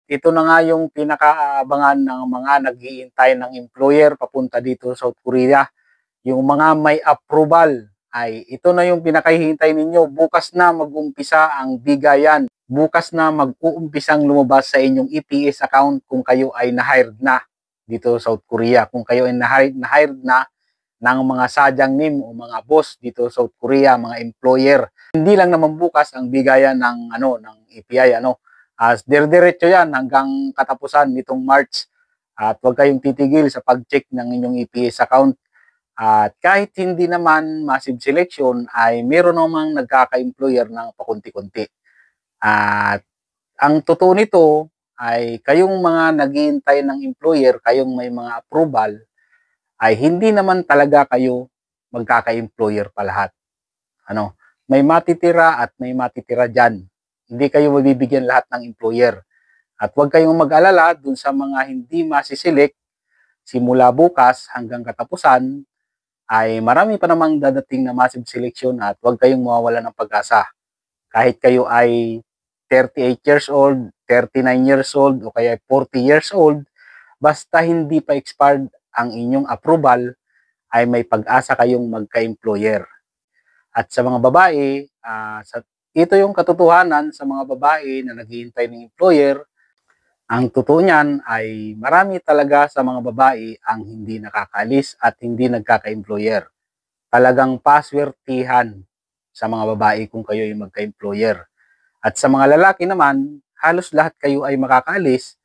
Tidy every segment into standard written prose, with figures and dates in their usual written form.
ito na nga yung pinakaabangan ng mga nag-iintay ng employer papunta dito sa South Korea. Yung mga may approval ay ito na yung pinakahihintay ninyo. Bukas na mag-umpisa ang bigayan. Bukas na mag-uumpisang lumabas sa inyong EPS account kung kayo ay na-hired na dito sa South Korea. Kung kayo ay na-hired na ng mga sadyang nim o mga boss dito sa South Korea, mga employer. Hindi lang naman bukas ang bigayan ng EPI As dire-diretso yan hanggang katapusan nitong March. At huwag kayong titigil sa pag-check ng inyong EPS account. At kahit hindi naman massive selection, ay meron namang nagkaka-employer ng pakunti-kunti. At ang totoo nito ay kayong mga naghihintay ng employer, kayong may mga approval, ay hindi naman talaga kayo magkaka-employer pa lahat. May matitira at may matitira dyan. Hindi kayo mabibigyan lahat ng employer. At huwag kayong mag-alala dun sa mga hindi masiselect simula bukas hanggang katapusan, ay marami pa namang dadating na massive selection at huwag kayong mawawala ng pag-asa. Kahit kayo ay 38 years old, 39 years old, o kaya 40 years old, basta hindi pa expired ang inyong approval, ay may pag-asa kayong magka-employer. At sa mga babae, ito yung katotohanan sa mga babae na naghihintay ng employer. Ang totoo niyan ay marami talaga sa mga babae ang hindi nakakaalis at hindi nagkaka-employer. Talagang paswertihan sa mga babae kung kayo ay magka-employer. At sa mga lalaki naman, halos lahat kayo ay makakaalis,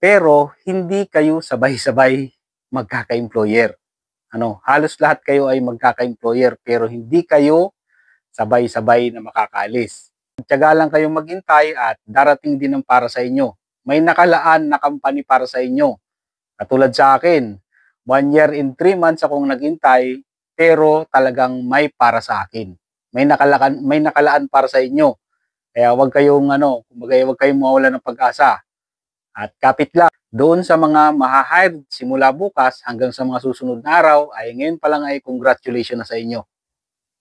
pero hindi kayo sabay-sabay magkaka-employer. Halos lahat kayo ay magkaka-employer, pero hindi kayo sabay-sabay na makakaalis. Tiyaga lang kayong maghintay at darating din ang para sa inyo. May nakalaan na company para sa inyo. Katulad sa akin, 1 year and 3 months akong naghintay, pero talagang may para sa akin. May nakalaan para sa inyo. Kaya huwag kayong huwag kayong mawala ng pag-asa. At kapit lang, doon sa mga maha-hired simula bukas hanggang sa mga susunod na araw, ay ngayon pa lang ay congratulations na sa inyo.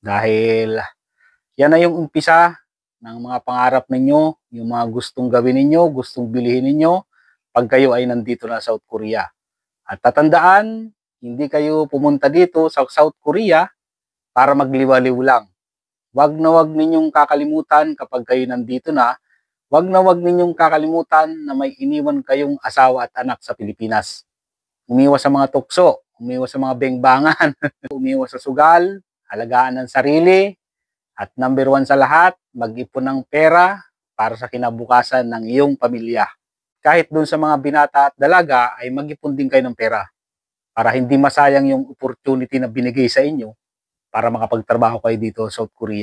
Dahil yan na yung umpisa ng mga pangarap ninyo, yung mga gustong gawin ninyo, gustong bilihin ninyo pag kayo ay nandito na sa South Korea. At tatandaan, hindi kayo pumunta dito sa South Korea para magliwaliw lang. Wag na wag ninyong kakalimutan kapag kayo nandito na, wag na wag ninyong kakalimutan na may iniwan kayong asawa at anak sa Pilipinas. Umiwas sa mga tukso, umiwas sa mga bengbangan, umiwas sa sugal, alagaan ng sarili, at number 1 sa lahat, mag-ipon ng pera para sa kinabukasan ng iyong pamilya. Kahit dun sa mga binata at dalaga, ay mag-ipon din kayo ng pera para hindi masayang yung opportunity na binigay sa inyo para makapagtrabaho kayo dito sa South Korea.